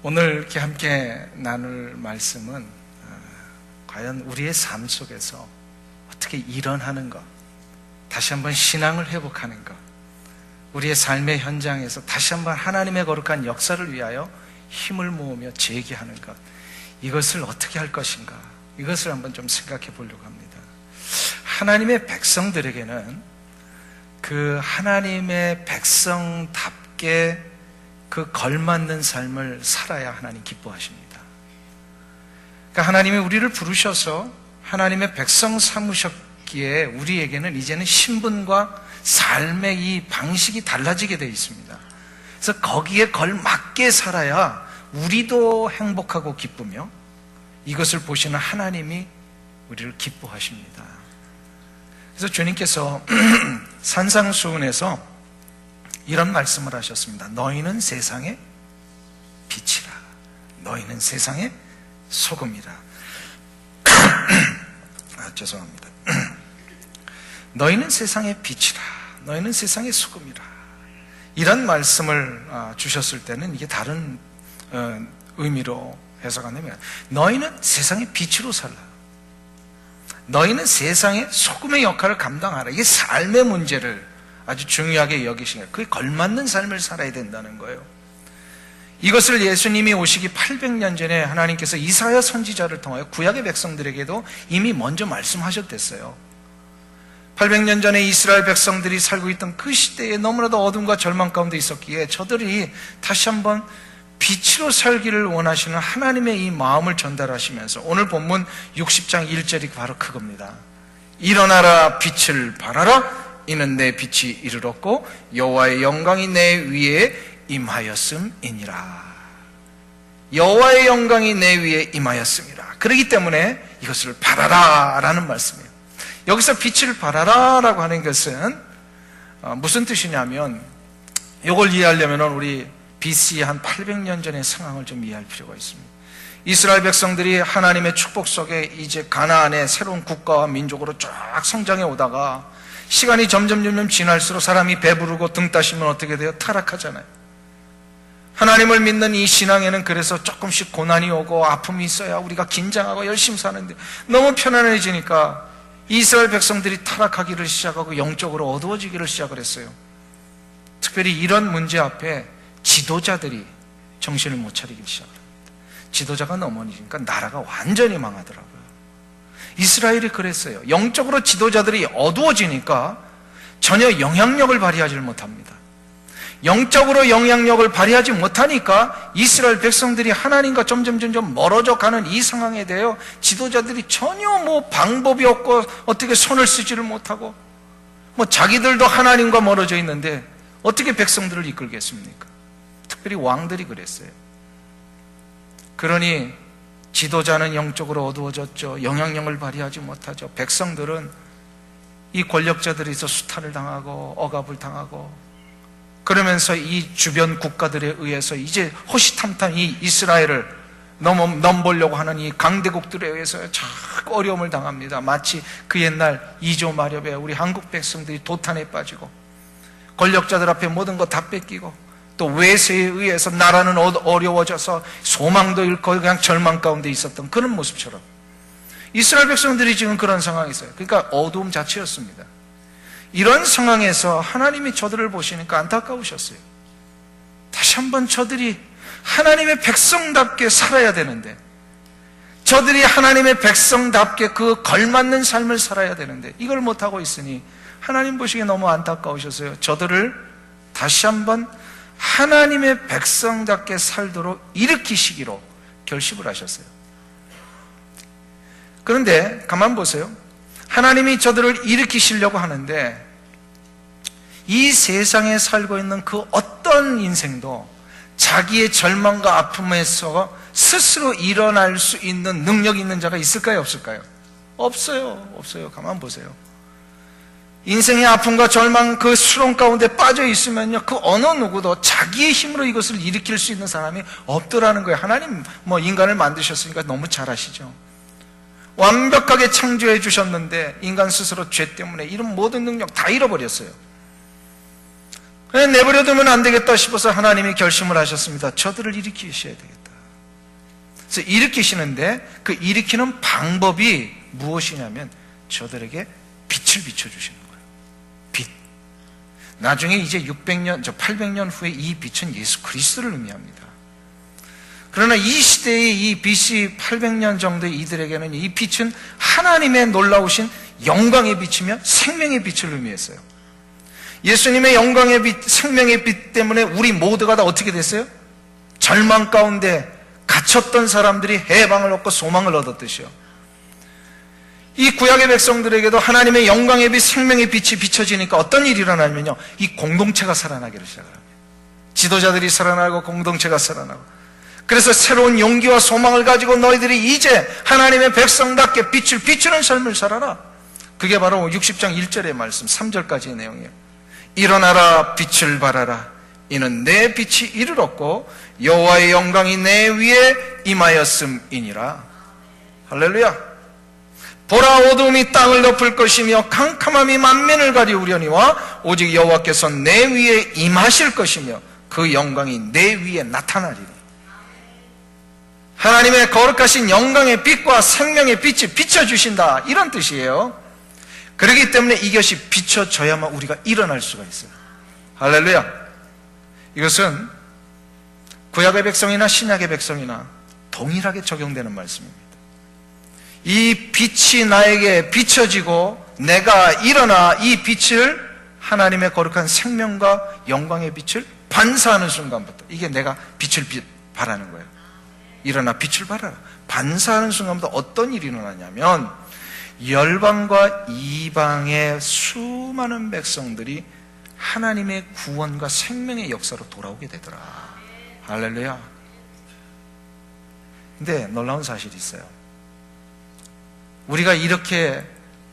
오늘 이렇게 함께 나눌 말씀은 과연 우리의 삶 속에서 어떻게 일어나는 것, 다시 한번 신앙을 회복하는 것, 우리의 삶의 현장에서 다시 한번 하나님의 거룩한 역사를 위하여 힘을 모으며 재기하는 것, 이것을 어떻게 할 것인가, 이것을 한번 좀 생각해 보려고 합니다. 하나님의 백성들에게는 그 하나님의 백성답게 그 걸맞는 삶을 살아야 하나님 기뻐하십니다. 그러니까 하나님이 우리를 부르셔서 하나님의 백성 삼으셨기에 우리에게는 이제는 신분과 삶의 이 방식이 달라지게 되어 있습니다. 그래서 거기에 걸맞게 살아야 우리도 행복하고 기쁘며 이것을 보시는 하나님이 우리를 기뻐하십니다. 그래서 주님께서 산상수훈에서 이런 말씀을 하셨습니다. 너희는 세상의 빛이라. 너희는 세상의 소금이라. 죄송합니다. 너희는 세상의 빛이라. 너희는 세상의 소금이라. 이런 말씀을 주셨을 때는 이게 다른 의미로 해석한다면 너희는 세상의 빛으로 살라. 너희는 세상의 소금의 역할을 감당하라. 이게 삶의 문제를 아주 중요하게 여기시는 거예요. 그에 걸맞는 삶을 살아야 된다는 거예요. 이것을 예수님이 오시기 800년 전에 하나님께서 이사야 선지자를 통하여 구약의 백성들에게도 이미 먼저 말씀하셨댔어요. 800년 전에 이스라엘 백성들이 살고 있던 그 시대에 너무나도 어둠과 절망 가운데 있었기에 저들이 다시 한번 빛으로 살기를 원하시는 하나님의 이 마음을 전달하시면서 오늘 본문 60장 1절이 바로 그겁니다. 일어나라, 빛을 발하라. 이는 내 빛이 이르렀고 여호와의 영광이 내 위에 임하였음이니라. 여호와의 영광이 내 위에 임하였음이라. 그렇기 때문에 이것을 발하라 라는 말씀이에요. 여기서 빛을 발하라 라고 하는 것은 무슨 뜻이냐면, 이걸 이해하려면 우리 BC 한 800년 전의 상황을 좀 이해할 필요가 있습니다. 이스라엘 백성들이 하나님의 축복 속에 이제 가나안의 새로운 국가와 민족으로 쫙 성장해 오다가 시간이 점점 지날수록 사람이 배부르고 등 따시면 어떻게 돼요? 타락하잖아요. 하나님을 믿는 이 신앙에는 그래서 조금씩 고난이 오고 아픔이 있어야 우리가 긴장하고 열심히 사는데 너무 편안해지니까 이스라엘 백성들이 타락하기를 시작하고 영적으로 어두워지기를 시작을 했어요. 특별히 이런 문제 앞에 지도자들이 정신을 못 차리기 시작합니다. 지도자가 넘어지니까 나라가 완전히 망하더라고요. 이스라엘이 그랬어요. 영적으로 지도자들이 어두워지니까 전혀 영향력을 발휘하지 못합니다. 영적으로 영향력을 발휘하지 못하니까 이스라엘 백성들이 하나님과 점점 멀어져 가는 이 상황에 대해 지도자들이 전혀 방법이 없고 어떻게 손을 쓰지를 못하고 자기들도 하나님과 멀어져 있는데 어떻게 백성들을 이끌겠습니까? 특별히 왕들이 그랬어요. 그러니 지도자는 영적으로 어두워졌죠. 영향력을 발휘하지 못하죠. 백성들은 이 권력자들에서 수탈을 당하고 억압을 당하고 그러면서 이 주변 국가들에 의해서 이제 호시탐탐 이 이스라엘을 넘보려고 하는 이 강대국들에 의해서 자꾸 어려움을 당합니다. 마치 그 옛날 이조 마렵에 우리 한국 백성들이 도탄에 빠지고 권력자들 앞에 모든 거 다 뺏기고 또 외세에 의해서 나라는 어려워져서 소망도 잃고 그냥 절망 가운데 있었던 그런 모습처럼 이스라엘 백성들이 지금 그런 상황에 있어요. 그러니까 어두움 자체였습니다. 이런 상황에서 하나님이 저들을 보시니까 안타까우셨어요. 다시 한번 저들이 하나님의 백성답게 살아야 되는데, 저들이 하나님의 백성답게 그 걸맞는 삶을 살아야 되는데 이걸 못하고 있으니 하나님 보시기에 너무 안타까우셨어요. 저들을 다시 한번 하나님의 백성답게 살도록 일으키시기로 결심을 하셨어요. 그런데 가만 보세요. 하나님이 저들을 일으키시려고 하는데 이 세상에 살고 있는 그 어떤 인생도 자기의 절망과 아픔에서 스스로 일어날 수 있는 능력 있는 자가 있을까요? 없을까요? 없어요. 가만 보세요. 인생의 아픔과 절망 그 수렁 가운데 빠져 있으면요, 그 어느 누구도 자기의 힘으로 이것을 일으킬 수 있는 사람이 없더라는 거예요. 하나님 인간을 만드셨으니까 너무 잘 아시죠. 완벽하게 창조해 주셨는데 인간 스스로 죄 때문에 이런 모든 능력 다 잃어버렸어요. 그냥 내버려두면 안 되겠다 싶어서 하나님이 결심을 하셨습니다. 저들을 일으키셔야 되겠다. 그래서 일으키시는데 그 일으키는 방법이 무엇이냐면 저들에게 빛을 비춰주시는 거예요. 빛. 나중에 이제 600년, 800년 후에 이 빛은 예수 그리스도를 의미합니다. 그러나 이 시대의 이 BC 800년 정도의 이들에게는 이 빛은 하나님의 놀라우신 영광의 빛이며 생명의 빛을 의미했어요. 예수님의 영광의 빛, 생명의 빛 때문에 우리 모두가 다 어떻게 됐어요? 절망 가운데 갇혔던 사람들이 해방을 얻고 소망을 얻었듯이요. 이 구약의 백성들에게도 하나님의 영광의 빛, 생명의 빛이 비춰지니까 어떤 일이 일어나냐면요, 이 공동체가 살아나기를 시작합니다. 지도자들이 살아나고 공동체가 살아나고, 그래서 새로운 용기와 소망을 가지고 너희들이 이제 하나님의 백성답게 빛을 비추는 삶을 살아라. 그게 바로 60장 1절의 말씀 3절까지의 내용이에요. 일어나라 빛을 발하라. 이는 내 빛이 이르렀고 여호와의 영광이 내 위에 임하였음이니라. 할렐루야. 보라, 어두움이 땅을 덮을 것이며 캄캄함이 만민을 가리우려니와 오직 여호와께서 내 위에 임하실 것이며 그 영광이 내 위에 나타나리니. 하나님의 거룩하신 영광의 빛과 생명의 빛이 비춰주신다, 이런 뜻이에요. 그렇기 때문에 이것이 비춰져야만 우리가 일어날 수가 있어요. 할렐루야. 이것은 구약의 백성이나 신약의 백성이나 동일하게 적용되는 말씀입니다. 이 빛이 나에게 비춰지고 내가 일어나 이 빛을, 하나님의 거룩한 생명과 영광의 빛을 반사하는 순간부터, 이게 내가 빛을 발하는 거예요. 일어나 빛을 발하라. 반사하는 순간부터 어떤 일이 일어나냐면 열방과 이방의 수많은 백성들이 하나님의 구원과 생명의 역사로 돌아오게 되더라. 할렐루야. 근데 놀라운 사실이 있어요. 우리가 이렇게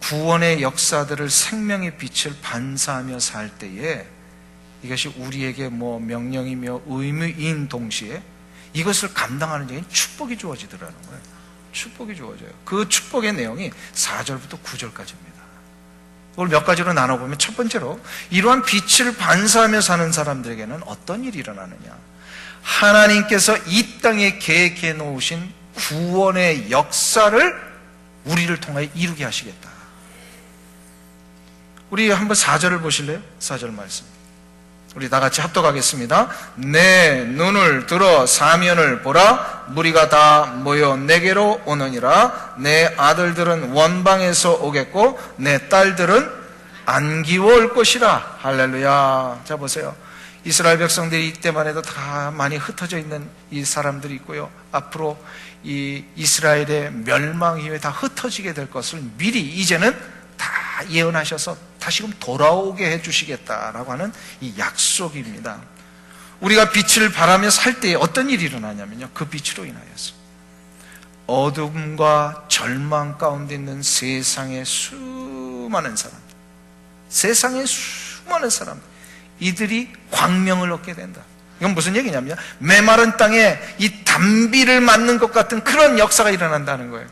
구원의 역사들을, 생명의 빛을 반사하며 살 때에 이것이 우리에게 명령이며 의무인 동시에 이것을 감당하는 자에게 축복이 주어지더라는 거예요. 축복이 주어져요. 그 축복의 내용이 4절부터 9절까지입니다. 이걸 몇 가지로 나눠보면, 첫 번째로 이러한 빛을 반사하며 사는 사람들에게는 어떤 일이 일어나느냐, 하나님께서 이 땅에 계획해 놓으신 구원의 역사를 우리를 통하여 이루게 하시겠다. 우리 한번 4절을 보실래요? 4절 말씀 우리 다 같이 합독하겠습니다. 내 눈을 들어 사면을 보라. 무리가 다 모여 내게로 오느니라. 내 아들들은 원방에서 오겠고 내 딸들은 안기워 올 것이라. 할렐루야. 자, 보세요. 이스라엘 백성들이 이때만 해도 다 많이 흩어져 있는 이 사람들이 있고요, 앞으로 이 이스라엘의 멸망 이후에 다 흩어지게 될 것을 미리 이제는 다 예언하셔서 다시금 돌아오게 해주시겠다라고 하는 이 약속입니다. 우리가 빛을 바라며 살 때에 어떤 일이 일어나냐면요, 그 빛으로 인하여서 어둠과 절망 가운데 있는 세상의 수많은 사람들, 세상의 수많은 사람들, 이들이 광명을 얻게 된다. 이건 무슨 얘기냐면 메마른 땅에 이 단비를 맞는 것 같은 그런 역사가 일어난다는 거예요.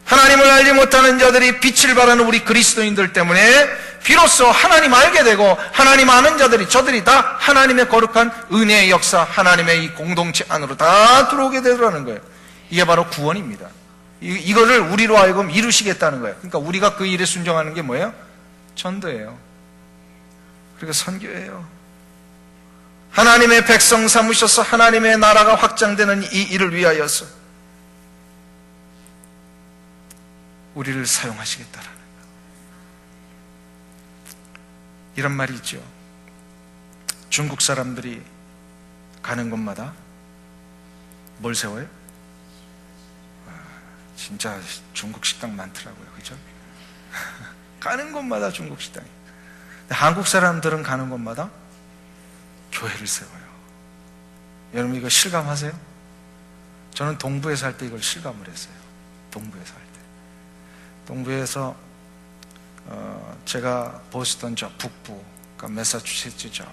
하나님을 알지 못하는 자들이 빛을 발하는 우리 그리스도인들 때문에 비로소 하나님 알게 되고, 하나님 아는 자들이, 저들이 다 하나님의 거룩한 은혜의 역사, 하나님의 이 공동체 안으로 다 들어오게 되더라는 거예요. 이게 바로 구원입니다. 이거를 우리로 하여금 이루시겠다는 거예요. 그러니까 우리가 그 일에 순종하는 게 뭐예요? 전도예요. 그리고 선교예요. 하나님의 백성 삼으셔서 하나님의 나라가 확장되는 이 일을 위하여서 우리를 사용하시겠다라는 거예요. 이런 말이 있죠. 중국 사람들이 가는 곳마다 뭘 세워요? 진짜 중국 식당 많더라고요. 그죠? 가는 곳마다 중국 식당이. 한국 사람들은 가는 곳마다 교회를 세워요. 여러분 이거 실감하세요? 저는 동부에 살 때 이걸 실감을 했어요. 동부에 살 때. 동부에서 제가 보스턴 저 북부, 그러니까 매사추세츠 저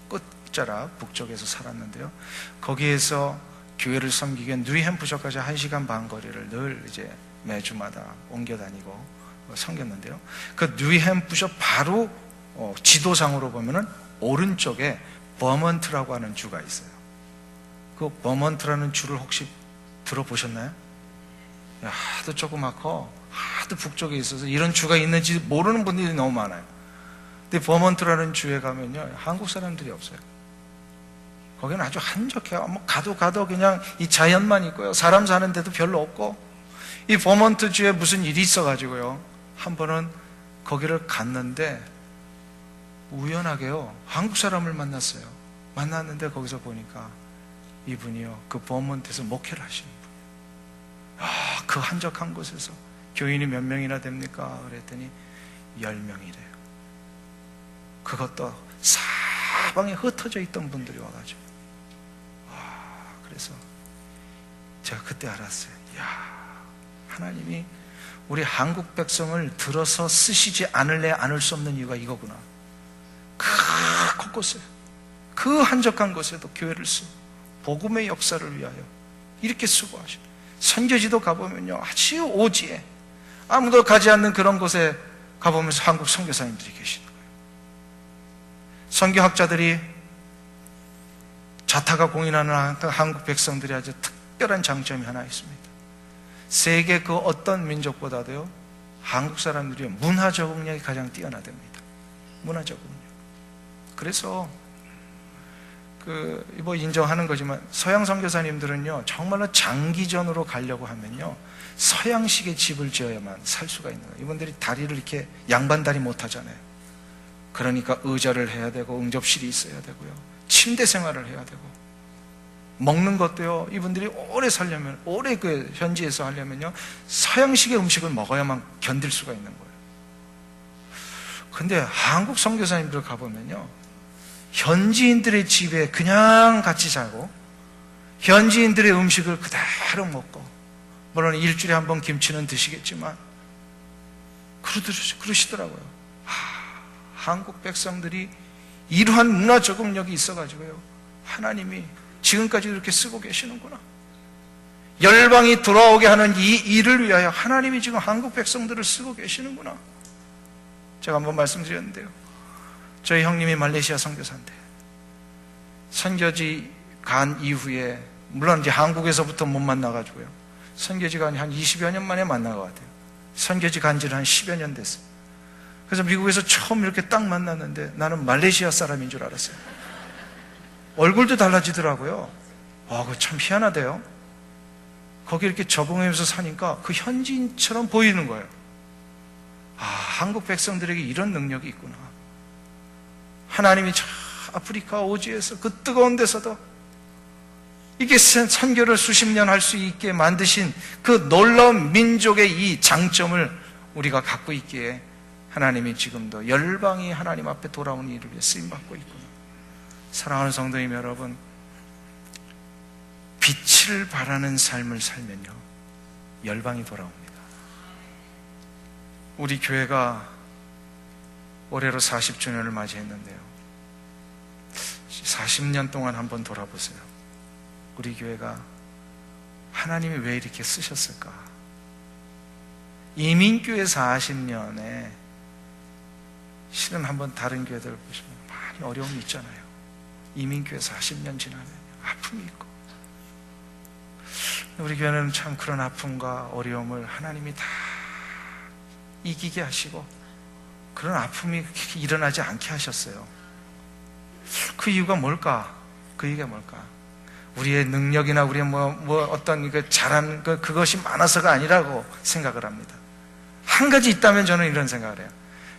끝자락 북쪽에서 살았는데요. 거기에서 교회를 섬기기 위해 뉴햄프셔까지 1시간 반 거리를 늘 이제 매주마다 옮겨 다니고 섬겼는데요. 그 뉴햄프셔 바로 지도상으로 보면은 오른쪽에 버먼트라고 하는 주가 있어요. 그 버먼트라는 주를 혹시 들어보셨나요? 하도 조그맣고 하도 북쪽에 있어서 이런 주가 있는지 모르는 분들이 너무 많아요. 근데 버먼트라는 주에 가면요, 한국 사람들이 없어요. 거기는 아주 한적해요. 뭐 가도 그냥 이 자연만 있고요, 사람 사는 데도 별로 없고. 이 버먼트 주에 무슨 일이 있어가지고요, 한 번은 거기를 갔는데 우연하게요 한국 사람을 만났어요. 만났는데 거기서 보니까 이분이요 그 버먼트에서 목회를 하시는 분이에요. 그 한적한 곳에서 교인이 몇 명이나 됩니까? 그랬더니 10명이래요. 그것도 사방에 흩어져 있던 분들이 와가지고, 그래서 제가 그때 알았어요. 하나님이 우리 한국 백성을 들어서 쓰시지 않을래 않을 수 없는 이유가 이거구나. 그 곳곳에, 그 한적한 곳에도 교회를 쓰고 복음의 역사를 위하여 이렇게 수고하시고, 선교지도 가보면요 아주 오지에 아무도 가지 않는 그런 곳에 가보면서 한국 선교사님들이 계시는 거예요. 선교학자들이 자타가 공인하는 한국 백성들이 아주 특별한 장점이 하나 있습니다. 세계 그 어떤 민족보다도요 한국 사람들이 문화 적응력이 가장 뛰어나답니다. 문화 적응력. 그래서 뭐 인정하는 거지만 서양 선교사님들은요 정말로 장기전으로 가려고 하면요 서양식의 집을 지어야만 살 수가 있는 거예요. 이분들이 다리를 이렇게 양반다리 못 하잖아요. 그러니까 의자를 해야 되고 응접실이 있어야 되고요, 침대 생활을 해야 되고, 먹는 것도요 이분들이 오래 살려면, 오래 그 현지에서 하려면요 서양식의 음식을 먹어야만 견딜 수가 있는 거예요. 근데 한국 선교사님들 가보면요 현지인들의 집에 그냥 같이 자고 현지인들의 음식을 그대로 먹고, 물론 일주일에 한 번 김치는 드시겠지만 그러시더라고요. 한국 백성들이 이러한 문화 적응력이 있어가지고요 하나님이 지금까지 이렇게 쓰고 계시는구나. 열방이 돌아오게 하는 이 일을 위하여 하나님이 지금 한국 백성들을 쓰고 계시는구나. 제가 한번 말씀드렸는데요, 저희 형님이 말레이시아 선교사인데 선교지 간 이후에, 물론 이제 한국에서부터 못 만나가지고요 선교지 간 한 20여 년 만에 만난 것 같아요. 선교지 간 지는 한 10여 년 됐어요. 그래서 미국에서 처음 이렇게 딱 만났는데 나는 말레이시아 사람인 줄 알았어요. 얼굴도 달라지더라고요. 그거 참 희한하대요. 거기 이렇게 적응하면서 사니까 그 현지인처럼 보이는 거예요. 한국 백성들에게 이런 능력이 있구나. 하나님이 저 아프리카 오지에서 그 뜨거운 데서도 이게 선교를 수십 년 할 수 있게 만드신 그 놀라운 민족의 이 장점을 우리가 갖고 있기에 하나님이 지금도 열방이 하나님 앞에 돌아오는 일을 위해 쓰임받고 있구나. 사랑하는 성도님 여러분, 빛을 발하는 삶을 살면요 열방이 돌아옵니다. 우리 교회가 올해로 40주년을 맞이했는데요 40년 동안 한번 돌아보세요. 우리 교회가 하나님이 왜 이렇게 쓰셨을까? 이민교회 40년에 실은 한번 다른 교회들 보시면 많이 어려움이 있잖아요. 이민교회 40년 지나면 아픔이 있고, 우리 교회는 참 그런 아픔과 어려움을 하나님이 다 이기게 하시고 그런 아픔이 일어나지 않게 하셨어요. 그 이유가 뭘까? 그 이유가 뭘까? 우리의 능력이나 우리의 어떤 잘한 그것이 많아서가 아니라고 생각을 합니다. 한 가지 있다면 저는 이런 생각을 해요.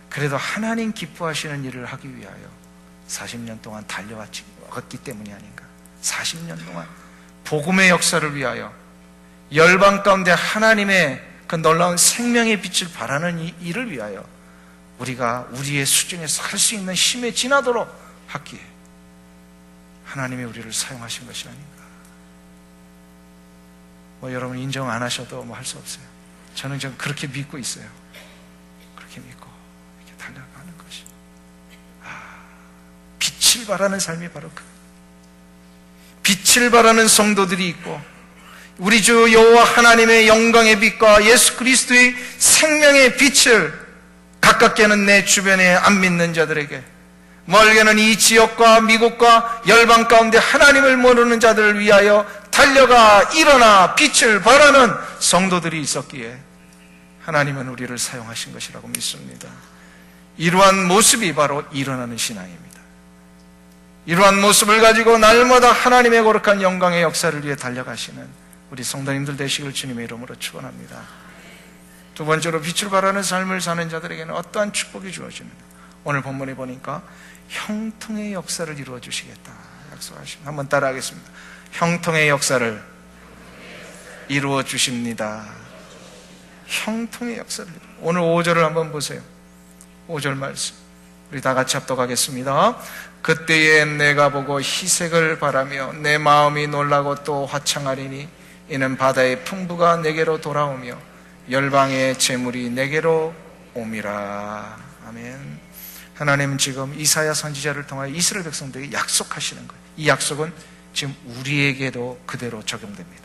그래도 하나님 기뻐하시는 일을 하기 위하여 40년 동안 달려왔기 때문이 아닌가. 40년 동안 복음의 역사를 위하여 열방 가운데 하나님의 그 놀라운 생명의 빛을 발하는 이 일을 위하여 우리가 우리의 수준에서 할 수 있는 힘에 지나도록 하기에 하나님이 우리를 사용하신 것이 아닌가. 여러분 인정 안 하셔도 할 수 없어요. 저는 좀 그렇게 믿고 있어요. 그렇게 믿고 이렇게 달려가는 것이 빛을 발하는 삶이 바로 빛을 발하는 성도들이 있고 우리 주 여호와 하나님의 영광의 빛과 예수 그리스도의 생명의 빛을 가깝게는 내 주변에 안 믿는 자들에게, 멀게는 이 지역과 미국과 열방 가운데 하나님을 모르는 자들을 위하여 달려가 일어나 빛을 발하는 성도들이 있었기에 하나님은 우리를 사용하신 것이라고 믿습니다. 이러한 모습이 바로 일어나는 신앙입니다. 이러한 모습을 가지고 날마다 하나님의 거룩한 영광의 역사를 위해 달려가시는 우리 성도님들 되시길 주님의 이름으로 축원합니다. 두 번째로 빛을 발하는 삶을 사는 자들에게는 어떠한 축복이 주어집니다. 오늘 본문에 보니까 형통의 역사를 이루어 주시겠다 약속하십니다. 한번 따라하겠습니다. 형통의 역사를 이루어 주십니다. 형통의 역사를. 오늘 5절을 한번 보세요. 5절 말씀 우리 다 같이 합독하겠습니다. 그때에 내가 보고 희색을 바라며 내 마음이 놀라고 또 화창하리니 이는 바다의 풍부가 내게로 돌아오며 열방의 재물이 내게로 옴이라. 아멘. 하나님은 지금 이사야 선지자를 통하여 이스라엘 백성들에게 약속하시는 거예요. 이 약속은 지금 우리에게도 그대로 적용됩니다.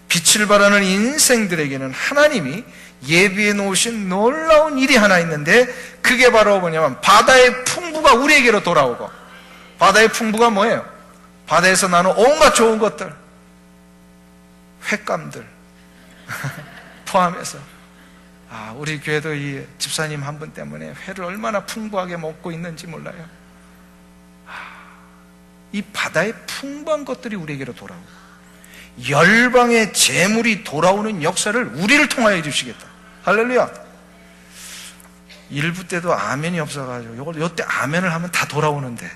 빛을 발하는 인생들에게는 하나님이 예비해 놓으신 놀라운 일이 하나 있는데, 그게 바로 뭐냐면 바다의 풍부가 우리에게로 돌아오고, 바다의 풍부가 뭐예요? 바다에서 나는 온갖 좋은 것들, 횟감들 포함해서, 우리 교회도 이 집사님 한 분 때문에 회를 얼마나 풍부하게 먹고 있는지 몰라요. 이 바다의 풍부한 것들이 우리에게로 돌아오고 열방의 재물이 돌아오는 역사를 우리를 통하여 해주시겠다. 할렐루야. 일부 때도 아멘이 없어가지고 요때 아멘을 하면 다 돌아오는데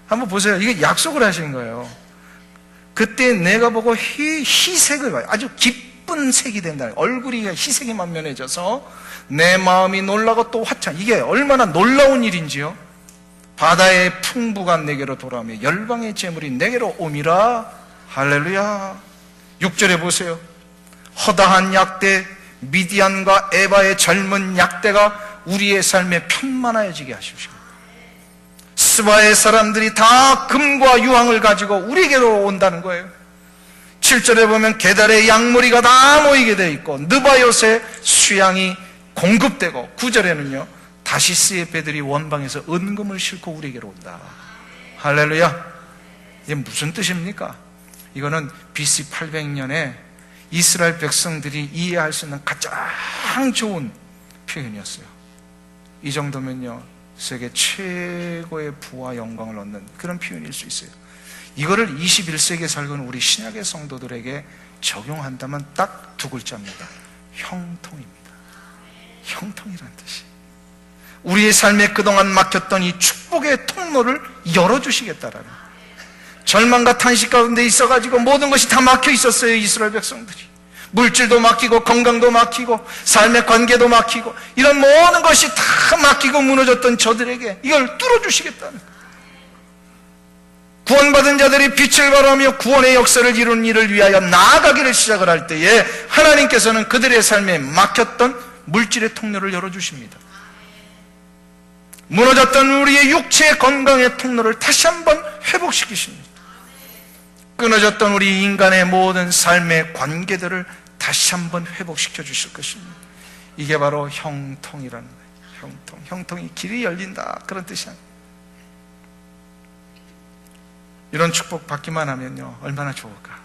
한번 보세요. 이게 약속을 하시는 거예요. 그때 내가 보고 희색을 봐요. 아주 기쁜 색이 된다. 얼굴이 희색이 만면해져서 내 마음이 놀라고 또 화창. 이게 얼마나 놀라운 일인지요. 바다의 풍부가 내게로 돌아오며 열방의 재물이 내게로 옴이라. 할렐루야. 6절에 보세요. 허다한 약대 미디안과 에바의 젊은 약대가 우리의 삶에 편만해지게 하십시오. 스바의 사람들이 다 금과 유황을 가지고 우리에게로 온다는 거예요. 7절에 보면 게달의 양무리가 다 모이게 돼 있고 느바요스의 수양이 공급되고, 9절에는요 다시스의 배들이 원방에서 은금을 싣고 우리에게로 온다. 할렐루야. 이게 무슨 뜻입니까? 이거는 BC 800년에 이스라엘 백성들이 이해할 수 있는 가장 좋은 표현이었어요. 이 정도면요 세계 최고의 부와 영광을 얻는 그런 표현일 수 있어요. 이거를 21세기에 살고 있는 우리 신약의 성도들에게 적용한다면 딱 두 글자입니다. 형통입니다. 형통이라는 뜻이. 우리의 삶에 그동안 막혔던 이 축복의 통로를 열어주시겠다라는, 절망과 탄식 가운데 있어가지고 모든 것이 다 막혀 있었어요. 이스라엘 백성들이 물질도 막히고 건강도 막히고 삶의 관계도 막히고 이런 모든 것이 다 막히고 무너졌던 저들에게 이걸 뚫어주시겠다는 거예요. 구원받은 자들이 빛을 발하며 구원의 역사를 이루는 일을 위하여 나아가기를 시작을 할 때에 하나님께서는 그들의 삶에 막혔던 물질의 통로를 열어주십니다. 무너졌던 우리의 육체의 건강의 통로를 다시 한번 회복시키십니다. 끊어졌던 우리 인간의 모든 삶의 관계들을 다시 한번 회복시켜 주실 것입니다. 이게 바로 형통이라는 거예요. 형통이 길이 열린다, 그런 뜻이 아니에요. 이런 축복 받기만 하면요 얼마나 좋을까.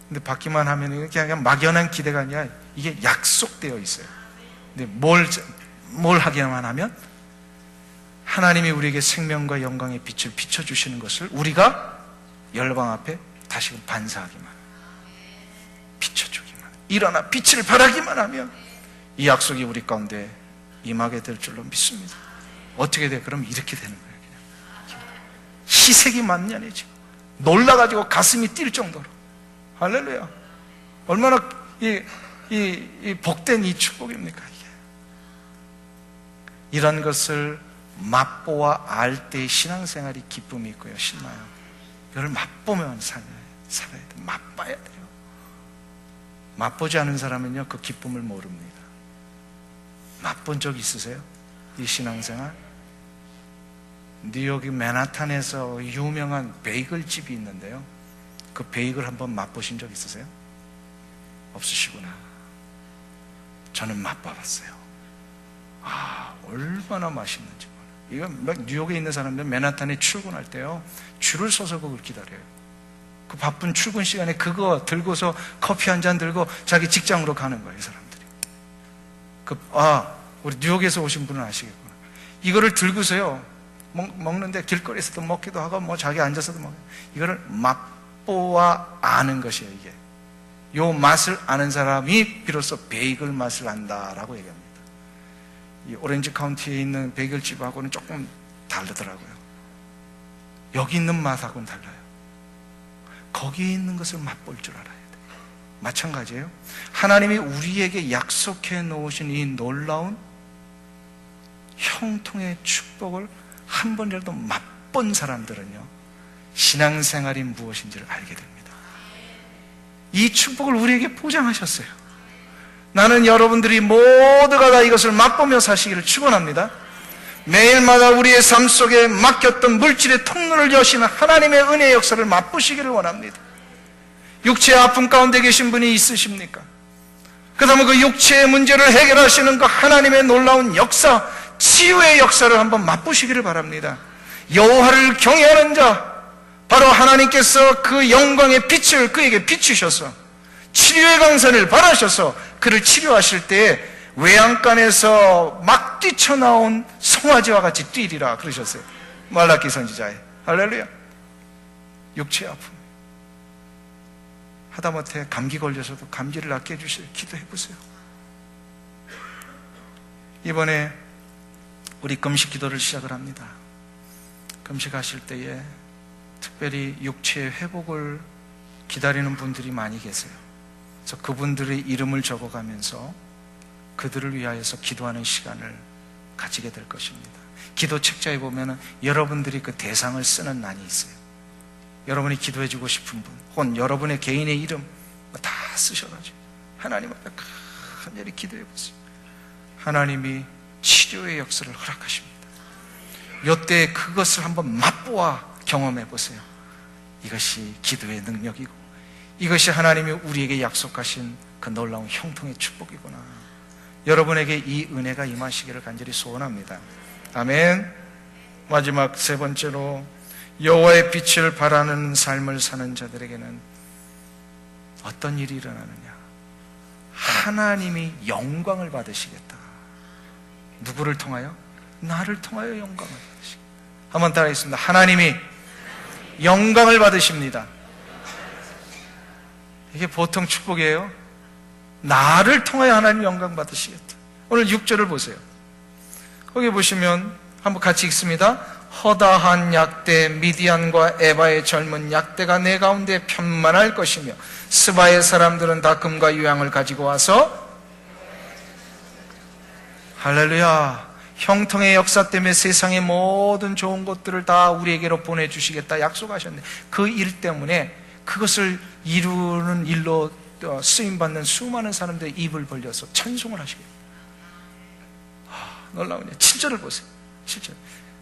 근데 받기만 하면 그냥 막연한 기대가 아니라 이게 약속되어 있어요. 근데 뭘 하기만 하면 하나님이 우리에게 생명과 영광의 빛을 비춰주시는 것을 우리가 열방 앞에 다시금 반사하기만, 비춰주기만, 일어나 빛을 발하기만 하면 이 약속이 우리 가운데 임하게 될 줄로 믿습니다. 어떻게 돼? 그럼 이렇게 되는 거예요. 그냥 희색이 만연해지고 놀라가지고 가슴이 뛸 정도로. 할렐루야. 얼마나 이 복된 이 축복입니까? 이게. 이런 것을 맛보아 알 때의 신앙생활이 기쁨이 있고요, 신나요. 이걸 맛보면 살아야 돼요. 맛봐야 돼요. 맛보지 않은 사람은요 그 기쁨을 모릅니다. 맛본 적 있으세요? 이 신앙생활? 뉴욕 맨하탄에서 유명한 베이글 집이 있는데요, 그 베이글 한번 맛보신 적 있으세요? 없으시구나. 저는 맛봐봤어요. 얼마나 맛있는지. 이거 막 뉴욕에 있는 사람들 맨하탄에 출근할 때요, 줄을 서서 그걸 기다려요. 그 바쁜 출근 시간에 그거 들고서 커피 한 잔 들고 자기 직장으로 가는 거예요, 이 사람들이. 우리 뉴욕에서 오신 분은 아시겠구나. 이거를 들고서요, 먹는데 길거리에서도 먹기도 하고, 뭐 자기 앉아서도 먹어요. 이거를 맛보아 아는 것이에요, 이게. 요 맛을 아는 사람이 비로소 베이글 맛을 안다라고 얘기합니다. 이 오렌지 카운티에 있는 베이글집하고는 조금 다르더라고요. 여기 있는 맛하고는 달라요. 거기에 있는 것을 맛볼 줄 알아야 돼요. 마찬가지예요. 하나님이 우리에게 약속해 놓으신 이 놀라운 형통의 축복을 한 번이라도 맛본 사람들은요, 신앙생활이 무엇인지를 알게 됩니다. 이 축복을 우리에게 보장하셨어요. 나는 여러분들이 모두가 다 이것을 맛보며 사시기를 축원합니다. 매일마다 우리의 삶 속에 막혔던 물질의 통로를 여시는 하나님의 은혜의 역사를 맛보시기를 원합니다. 육체의 아픔 가운데 계신 분이 있으십니까? 그 다음에 그 육체의 문제를 해결하시는 그 하나님의 놀라운 역사, 치유의 역사를 한번 맛보시기를 바랍니다. 여호와를 경외하는 자, 바로 하나님께서 그 영광의 빛을 그에게 비추셔서 치료의 강산을 바라셔서 그를 치료하실 때에 외양간에서 막 뛰쳐나온 송아지와 같이 뛰리라 그러셨어요. 말라기 선지자에. 할렐루야. 육체의 아픔, 하다못해 감기 걸려서도 감기를 낫게 해주실 기도해 보세요. 이번에 우리 금식 기도를 시작을 합니다. 금식하실 때에 특별히 육체의 회복을 기다리는 분들이 많이 계세요. 그래서 그분들의 이름을 적어가면서 그들을 위하여서 기도하는 시간을 가지게 될 것입니다. 기도 책자에 보면 여러분들이 그 대상을 쓰는 난이 있어요. 여러분이 기도해주고 싶은 분, 혹은 여러분의 개인의 이름 다 쓰셔가지고 하나님 앞에 간절히 기도해보세요. 하나님이 치료의 역사를 허락하십니다. 이때 그것을 한번 맛보아 경험해보세요. 이것이 기도의 능력이고, 이것이 하나님이 우리에게 약속하신 그 놀라운 형통의 축복이구나. 여러분에게 이 은혜가 임하시기를 간절히 소원합니다. 아멘. 마지막 세 번째로, 여호와의 빛을 바라는 삶을 사는 자들에게는 어떤 일이 일어나느냐? 하나님이 영광을 받으시겠다. 누구를 통하여? 나를 통하여 영광을 받으시겠다. 한번 따라하겠습니다. 하나님이 영광을 받으십니다. 이게 보통 축복이에요. 나를 통하여 하나님 영광 받으시겠다. 오늘 6절을 보세요. 거기 보시면 한번 같이 읽습니다. 허다한 약대 미디안과 에바의 젊은 약대가 내 가운데 편만할 것이며 스바의 사람들은 다 금과 유향을 가지고 와서, 할렐루야, 형통의 역사 때문에 세상의 모든 좋은 것들을 다 우리에게로 보내주시겠다 약속하셨네. 그 일 때문에 그것을 이루는 일로 쓰임받는 수많은 사람들의 입을 벌려서 찬송을 하시겠다. 놀라우냐. 7절을 보세요. 7절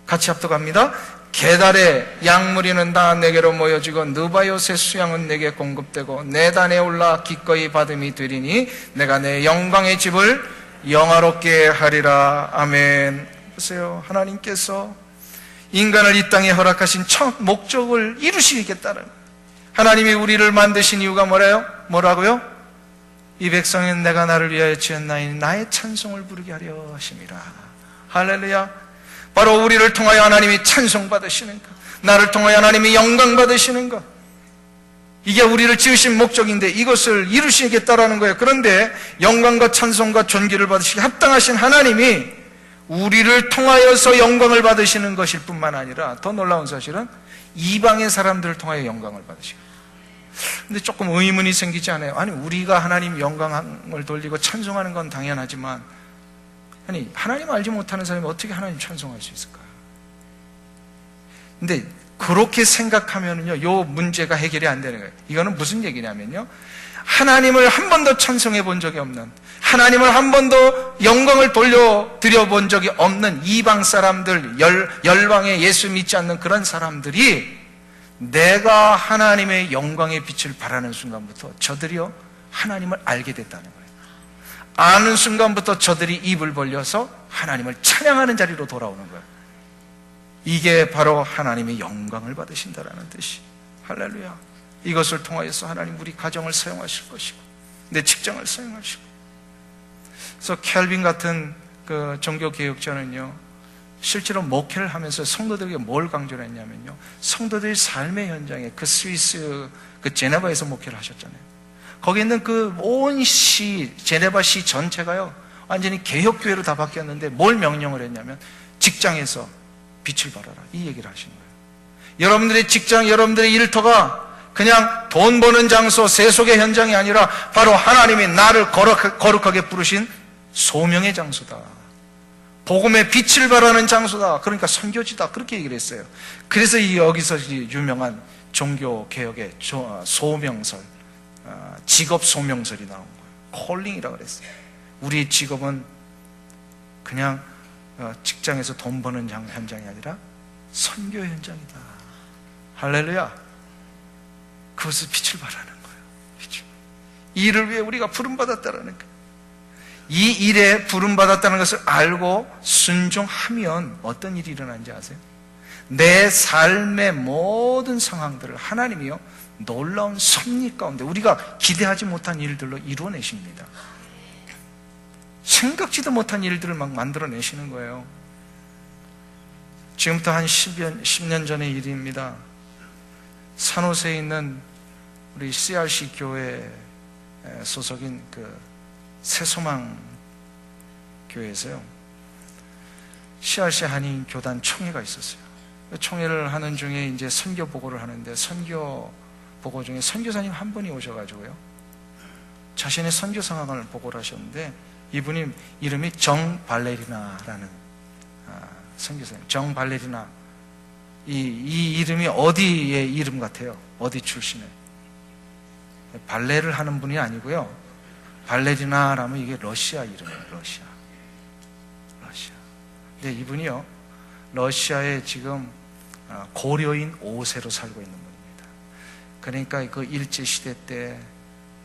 같이 합독합니다. 게달의 양무리는 다 내게로 모여지고 느바요의 수양은 내게 공급되고 내 단에 올라 기꺼이 받음이 되리니 내가 내 영광의 집을 영화롭게 하리라. 아멘. 보세요. 하나님께서 인간을 이 땅에 허락하신 첫 목적을 이루시겠다는, 하나님이 우리를 만드신 이유가 뭐라고요? 이 백성은 내가 나를 위하여 지었나이니 나의 찬송을 부르게 하려 하심이라. 할렐루야. 바로 우리를 통하여 하나님이 찬송 받으시는 것, 나를 통하여 하나님이 영광 받으시는 것, 이게 우리를 지으신 목적인데 이것을 이루시겠다라는 거예요. 그런데 영광과 찬송과 존귀를 받으시기 합당하신 하나님이 우리를 통하여서 영광을 받으시는 것일 뿐만 아니라 더 놀라운 사실은 이방의 사람들을 통하여 영광을 받으시고. 근데 조금 의문이 생기지 않아요? 아니, 우리가 하나님 영광을 돌리고 찬송하는 건 당연하지만, 아니, 하나님 알지 못하는 사람이 어떻게 하나님 찬송할 수 있을까요? 근데 그렇게 생각하면요, 요 문제가 해결이 안 되는 거예요. 이거는 무슨 얘기냐면요, 하나님을 한 번도 찬송해 본 적이 없는, 하나님을 한 번도 영광을 돌려드려 본 적이 없는 이방 사람들, 열방에 예수 믿지 않는 그런 사람들이 내가 하나님의 영광의 빛을 바라는 순간부터 저들이요 하나님을 알게 됐다는 거예요. 아는 순간부터 저들이 입을 벌려서 하나님을 찬양하는 자리로 돌아오는 거예요. 이게 바로 하나님의 영광을 받으신다라는 뜻이. 할렐루야. 이것을 통하여서 하나님 우리 가정을 사용하실 것이고 내 직장을 사용하시고. 그래서 켈빈 같은 그 종교개혁자는요, 실제로 목회를 하면서 성도들에게 뭘 강조를 했냐면요, 성도들의 삶의 현장에, 그 스위스 그 제네바에서 목회를 하셨잖아요. 거기 있는 그 온 시, 제네바 시 전체가요 완전히 개혁교회로 다 바뀌었는데 뭘 명령을 했냐면 직장에서 빛을 발하라, 이 얘기를 하신 거예요. 여러분들의 직장, 여러분들의 일터가 그냥 돈 버는 장소, 세속의 현장이 아니라 바로 하나님이 나를 거룩하게 부르신 소명의 장소다, 복음의 빛을 발하는 장소다, 그러니까 선교지다, 그렇게 얘기를 했어요. 그래서 여기서 유명한 종교개혁의 소명설, 직업 소명설이 나온 거예요. 콜링이라고 그랬어요. 우리의 직업은 그냥 직장에서 돈 버는 현장이 아니라 선교 현장이다. 할렐루야. 그것을 빛을 발하는 거예요. 빛을. 이 일을 위해 우리가 부름받았다는 거예요. 이 일에 부름받았다는 것을 알고 순종하면 어떤 일이 일어나는지 아세요? 내 삶의 모든 상황들을 하나님이요 놀라운 섭리 가운데 우리가 기대하지 못한 일들로 이루어내십니다. 생각지도 못한 일들을 막 만들어내시는 거예요. 지금부터 한 10년 전의 일입니다. 산호세에 있는 우리 CRC 교회 소속인 그 새소망 교회에서요, CRC 한인 교단 총회가 있었어요. 총회를 하는 중에 이제 선교 보고를 하는데, 선교 보고 중에 선교사님 한 분이 오셔가지고요, 자신의 선교 상황을 보고를 하셨는데, 이분이 이름이 정발레리나라는 선교사님. 정발레리나. 이 이름이 어디의 이름 같아요? 어디 출신의? 발레를 하는 분이 아니고요, 발레리나라면 이게 러시아 이름이에요. 러시아. 근데 이분이요, 러시아에 지금 고려인 5세로 살고 있는 분입니다. 그러니까 그 일제시대 때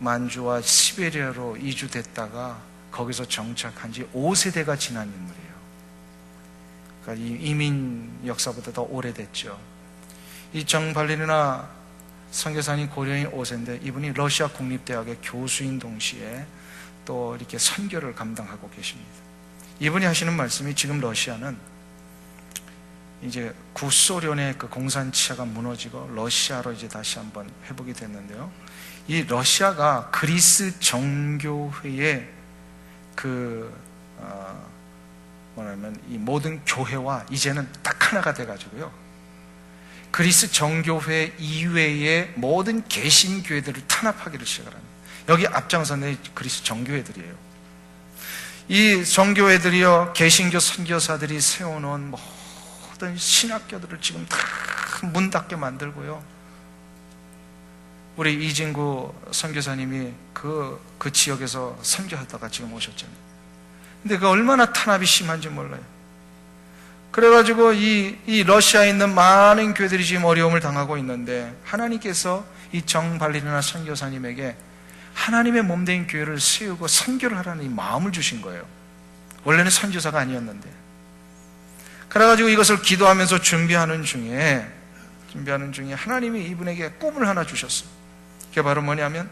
만주와 시베리아로 이주됐다가 거기서 정착한 지 5세대가 지난 인물이에요. 그러니까 이 이민 역사보다 더 오래됐죠. 이 정발레리나 선교사님 고려인 5세인데, 이분이 러시아 국립대학의 교수인 동시에 또 이렇게 선교를 감당하고 계십니다. 이분이 하시는 말씀이, 지금 러시아는 이제 구소련의 그 공산치하가 무너지고 러시아로 이제 다시 한번 회복이 됐는데요, 이 러시아가 그리스 정교회의 뭐냐면 이 모든 교회와 이제는 딱 하나가 돼가지고요, 그리스 정교회 이외의 모든 개신교회들을 탄압하기를 시작을 합니다. 여기 앞장서는 그리스 정교회들이에요. 이 정교회들이요, 개신교 선교사들이 세워놓은 모든 신학교들을 지금 다 문 닫게 만들고요, 우리 이진구 선교사님이 그 지역에서 선교하다가 지금 오셨잖아요. 근데 그 얼마나 탄압이 심한지 몰라요. 그래가지고 이 러시아에 있는 많은 교회들이 지금 어려움을 당하고 있는데, 하나님께서 이 정발레리나 선교사님에게 하나님의 몸된 교회를 세우고 선교를 하라는 이 마음을 주신 거예요. 원래는 선교사가 아니었는데. 그래가지고 이것을 기도하면서 준비하는 중에 하나님이 이분에게 꿈을 하나 주셨어요. 그게 바로 뭐냐면,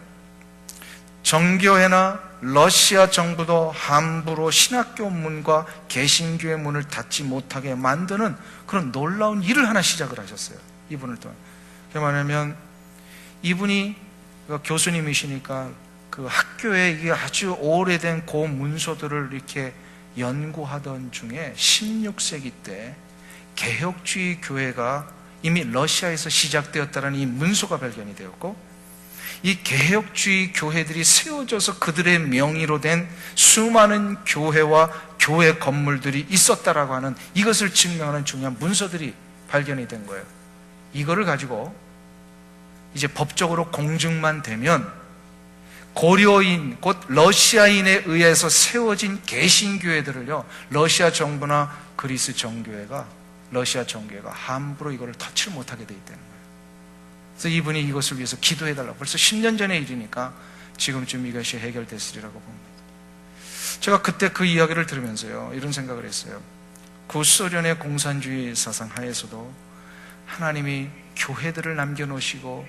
정교회나 러시아 정부도 함부로 신학교 문과 개신교회 문을 닫지 못하게 만드는 그런 놀라운 일을 하나 시작을 하셨어요. 이분을 통해. 그게 뭐냐면, 이분이 교수님이시니까 그 학교에 이게 아주 오래된 그 문서들을 이렇게 연구하던 중에 16세기 때 개혁주의 교회가 이미 러시아에서 시작되었다는 이 문서가 발견이 되었고, 이 개혁주의 교회들이 세워져서 그들의 명의로 된 수많은 교회와 교회 건물들이 있었다라고 하는, 이것을 증명하는 중요한 문서들이 발견이 된 거예요. 이거를 가지고 이제 법적으로 공증만 되면 고려인, 곧 러시아인에 의해서 세워진 개신교회들을요, 러시아 정부나 그리스 정교회가, 러시아 정교회가 함부로 이거를 터치를 못하게 돼 있다는 거예요. 그래서 이분이 이것을 위해서 기도해달라고, 벌써 10년 전의 일이니까 지금쯤 이것이 해결됐으리라고 봅니다. 제가 그때 그 이야기를 들으면서요, 이런 생각을 했어요. 구소련의 공산주의 사상 하에서도 하나님이 교회들을 남겨놓으시고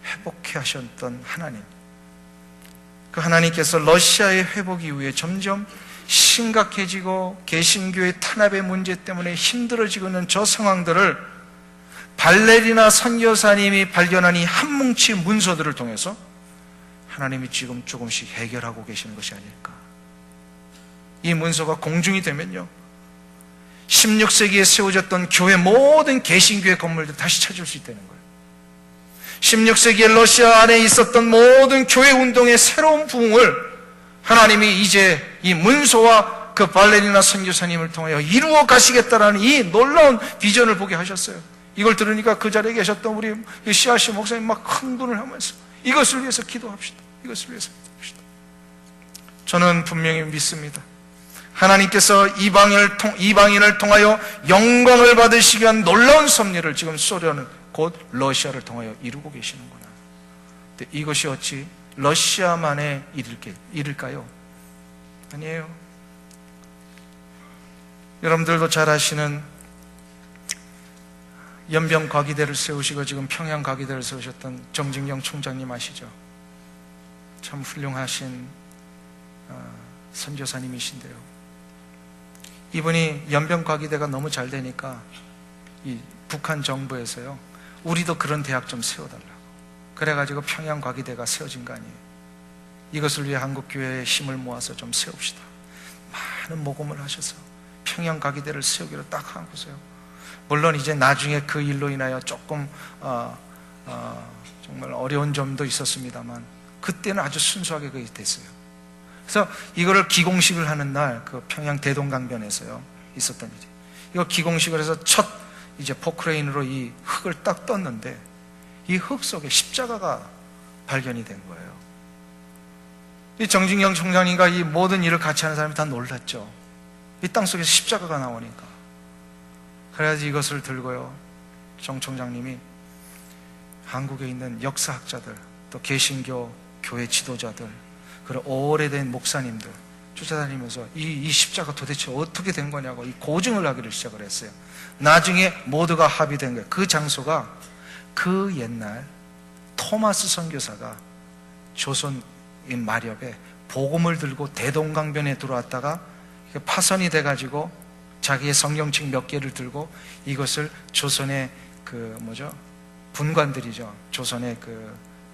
회복해 하셨던 하나님, 그 하나님께서 러시아의 회복 이후에 점점 심각해지고 개신교의 탄압의 문제 때문에 힘들어지고 있는 저 상황들을 발레리나 선교사님이 발견한 이 한 뭉치 문서들을 통해서 하나님이 지금 조금씩 해결하고 계시는 것이 아닐까. 이 문서가 공중이 되면요, 16세기에 세워졌던 교회 모든 개신교회 건물들 다시 찾을 수 있다는 거예요. 16세기에 러시아 안에 있었던 모든 교회 운동의 새로운 부흥을 하나님이 이제 이 문서와 그 발레리나 선교사님을 통하여 이루어 가시겠다라는 이 놀라운 비전을 보게 하셨어요. 이걸 들으니까 그 자리에 계셨던 우리 씨아씨 목사님 막 흥분을 하면서 이것을 위해서 기도합시다. 이것을 위해서 기도합시다. 저는 분명히 믿습니다. 하나님께서 이방인을 통하여 영광을 받으시기 위한 놀라운 섭리를 지금 소련은 곧 러시아를 통하여 이루고 계시는구나. 근데 이것이 어찌 러시아만의 일일까요? 아니에요. 여러분들도 잘 아시는 연변과기대를 세우시고 지금 평양과기대를 세우셨던 정진경 총장님 아시죠? 참 훌륭하신 선교사님이신데요. 이분이 연변과기대가 너무 잘 되니까 이 북한 정부에서요, 우리도 그런 대학 좀 세워달라고 그래가지고 평양과기대가 세워진 거 아니에요. 이것을 위해 한국교회의 힘을 모아서 좀 세웁시다. 많은 모금을 하셔서 평양과기대를 세우기로 딱 하고서요. 물론 이제 나중에 그 일로 인하여 조금 정말 어려운 점도 있었습니다만 그때는 아주 순수하게 그게 됐어요. 그래서 이거를 기공식을 하는 날 그 평양 대동강변에서요 있었던 일이, 이거 기공식을 해서 첫 이제 포크레인으로 이 흙을 딱 떴는데 이 흙 속에 십자가가 발견이 된 거예요. 이 정진경 총장님과 이 모든 일을 같이 하는 사람이 다 놀랐죠. 이 땅 속에서 십자가가 나오니까. 그래야지 이것을 들고요, 정 총장님이 한국에 있는 역사학자들, 또 개신교 교회 지도자들, 그리고 오래된 목사님들 쫓아다니면서 이 십자가 도대체 어떻게 된 거냐고 이 고증을 하기를 시작을 했어요. 나중에 모두가 합의된 거예요. 그 장소가 그 옛날 토마스 선교사가 조선 마렵에 복음을 들고 대동강변에 들어왔다가 파선이 돼가지고 자기의 성경책 몇 개를 들고 이것을 조선의 분관들이죠. 조선의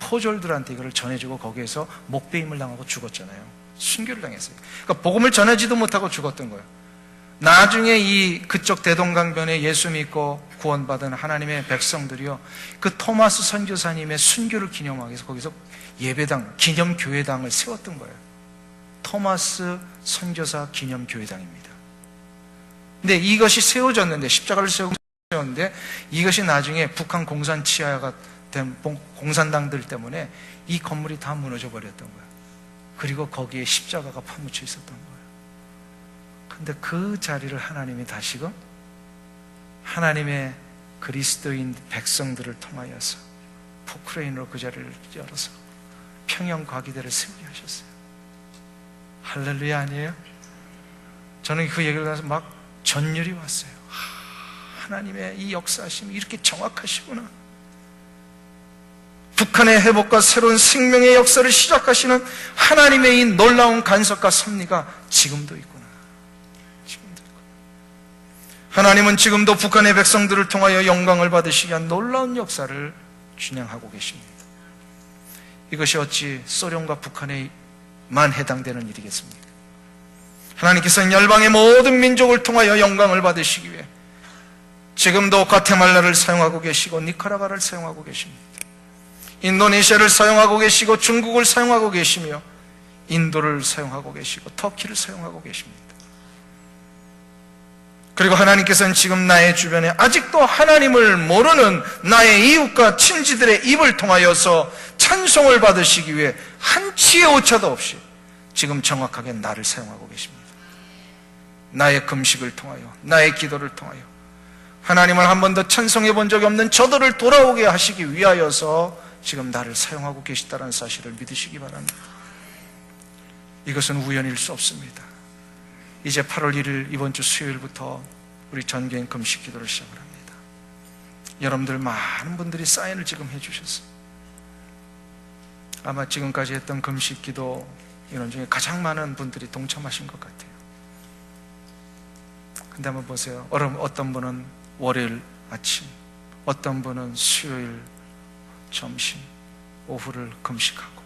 포졸들한테 이걸 전해주고 거기에서 목배임을 당하고 죽었잖아요. 순교를 당했어요. 그러니까 복음을 전하지도 못하고 죽었던 거예요. 나중에 이 그쪽 대동강변에 예수 믿고 구원받은 하나님의 백성들이요, 그 토마스 선교사님의 순교를 기념하기 위해서 거기서 예배당, 기념교회당을 세웠던 거예요. 토마스 선교사 기념교회당입니다. 근데 이것이 세워졌는데, 십자가를 세웠는데 이것이 나중에 북한 공산 치하가 된 공산당들 때문에 이 건물이 다 무너져 버렸던 거예요. 그리고 거기에 십자가가 파묻혀 있었던 거예요. 근데 그 자리를 하나님이 다시금 하나님의 그리스도인 백성들을 통하여서 포크레인으로 그 자리를 열어서 평양과기대를 세우게 하셨어요. 할렐루야 아니에요? 저는 그 얘기를 해서 막 전율이 왔어요. 하나님의 이 역사하심이 이렇게 정확하시구나. 북한의 회복과 새로운 생명의 역사를 시작하시는 하나님의 이 놀라운 간섭과 섭리가 지금도 있구나. 지금도 있구나. 하나님은 지금도 북한의 백성들을 통하여 영광을 받으시기 위한 놀라운 역사를 진행하고 계십니다. 이것이 어찌 소련과 북한에만 해당되는 일이겠습니까? 하나님께서는 열방의 모든 민족을 통하여 영광을 받으시기 위해 지금도 과테말라를 사용하고 계시고 니카라과를 사용하고 계십니다. 인도네시아를 사용하고 계시고 중국을 사용하고 계시며 인도를 사용하고 계시고 터키를 사용하고 계십니다. 그리고 하나님께서는 지금 나의 주변에 아직도 하나님을 모르는 나의 이웃과 친지들의 입을 통하여서 찬송을 받으시기 위해 한치의 오차도 없이 지금 정확하게 나를 사용하고 계십니다. 나의 금식을 통하여, 나의 기도를 통하여 하나님을 한 번도 찬송해 본 적이 없는 저들을 돌아오게 하시기 위하여서 지금 나를 사용하고 계시다는 사실을 믿으시기 바랍니다. 이것은 우연일 수 없습니다. 이제 8월 1일 이번 주 수요일부터 우리 전개인 금식 기도를 시작을 합니다. 여러분들 많은 분들이 사인을 지금 해주셨어요. 아마 지금까지 했던 금식 기도 인원 중에 가장 많은 분들이 동참하신 것 같아요. 근데 한번 보세요. 어떤 분은 월요일 아침, 어떤 분은 수요일 점심, 오후를 금식하고,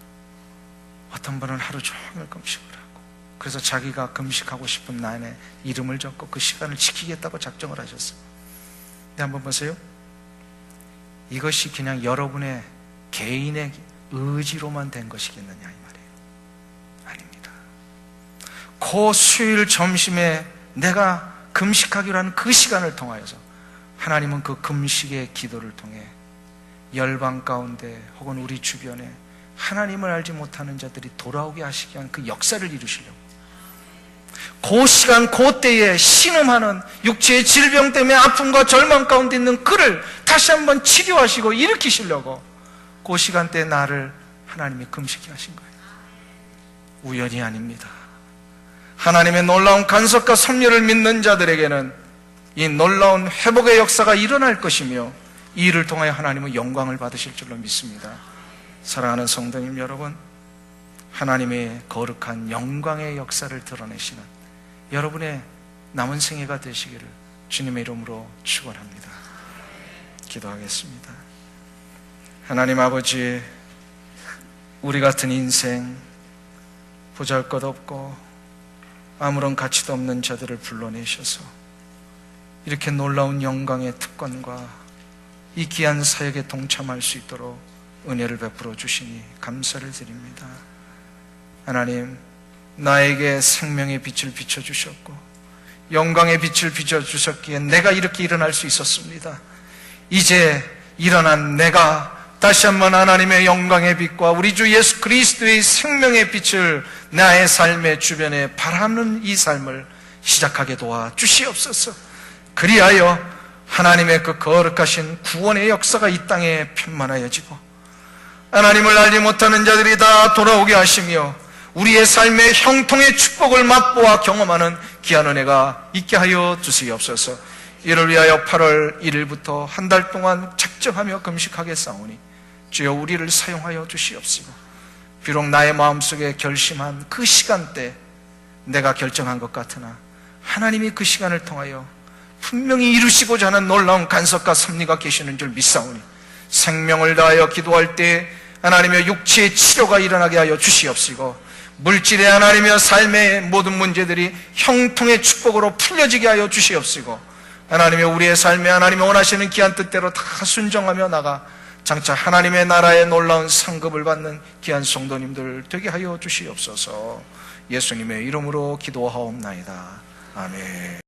어떤 분은 하루 종일 금식을 하고, 그래서 자기가 금식하고 싶은 날에 이름을 적고 그 시간을 지키겠다고 작정을 하셨어요. 근데 한번 보세요. 이것이 그냥 여러분의 개인의 의지로만 된 것이겠느냐 이 말이에요. 아닙니다. 그 수요일 점심에 내가 금식하기로 하는 그 시간을 통하여서 하나님은 그 금식의 기도를 통해 열방 가운데 혹은 우리 주변에 하나님을 알지 못하는 자들이 돌아오게 하시기 위한 그 역사를 이루시려고, 그 시간 그 때에 신음하는 육체의 질병 때문에 아픔과 절망 가운데 있는 그를 다시 한번 치료하시고 일으키시려고 그 시간대에 나를 하나님이 금식케 하신 거예요. 우연이 아닙니다. 하나님의 놀라운 간섭과 섭리를 믿는 자들에게는 이 놀라운 회복의 역사가 일어날 것이며 이 일을 통하여 하나님은 영광을 받으실 줄로 믿습니다. 사랑하는 성도님 여러분, 하나님의 거룩한 영광의 역사를 드러내시는 여러분의 남은 생애가 되시기를 주님의 이름으로 축원합니다. 기도하겠습니다. 하나님 아버지, 우리 같은 인생, 보잘것없고 아무런 가치도 없는 자들을 불러내셔서 이렇게 놀라운 영광의 특권과 이 귀한 사역에 동참할 수 있도록 은혜를 베풀어 주시니 감사를 드립니다. 하나님, 나에게 생명의 빛을 비춰주셨고 영광의 빛을 비춰주셨기에 내가 이렇게 일어날 수 있었습니다. 이제 일어난 내가 다시 한번 하나님의 영광의 빛과 우리 주 예수 그리스도의 생명의 빛을 나의 삶의 주변에 바라는 이 삶을 시작하게 도와 주시옵소서. 그리하여 하나님의 그 거룩하신 구원의 역사가 이 땅에 편만하여지고 하나님을 알지 못하는 자들이 다 돌아오게 하시며 우리의 삶의 형통의 축복을 맛보아 경험하는 귀한 은혜가 있게 하여 주시옵소서. 이를 위하여 8월 1일부터 한 달 동안 작정하며 금식하겠사오니 주여 우리를 사용하여 주시옵시고, 비록 나의 마음속에 결심한 그 시간대 내가 결정한 것 같으나 하나님이 그 시간을 통하여 분명히 이루시고자 하는 놀라운 간섭과 섭리가 계시는 줄 믿사오니 생명을 다하여 기도할 때 하나님의 육체의 치료가 일어나게 하여 주시옵시고, 물질의 하나님의 삶의 모든 문제들이 형통의 축복으로 풀려지게 하여 주시옵시고, 하나님의 우리의 삶에 하나님이 원하시는 귀한 뜻대로 다 순종하며 나가 장차 하나님의 나라의 놀라운 상급을 받는 귀한 성도님들 되게 하여 주시옵소서. 예수님의 이름으로 기도하옵나이다. 아멘.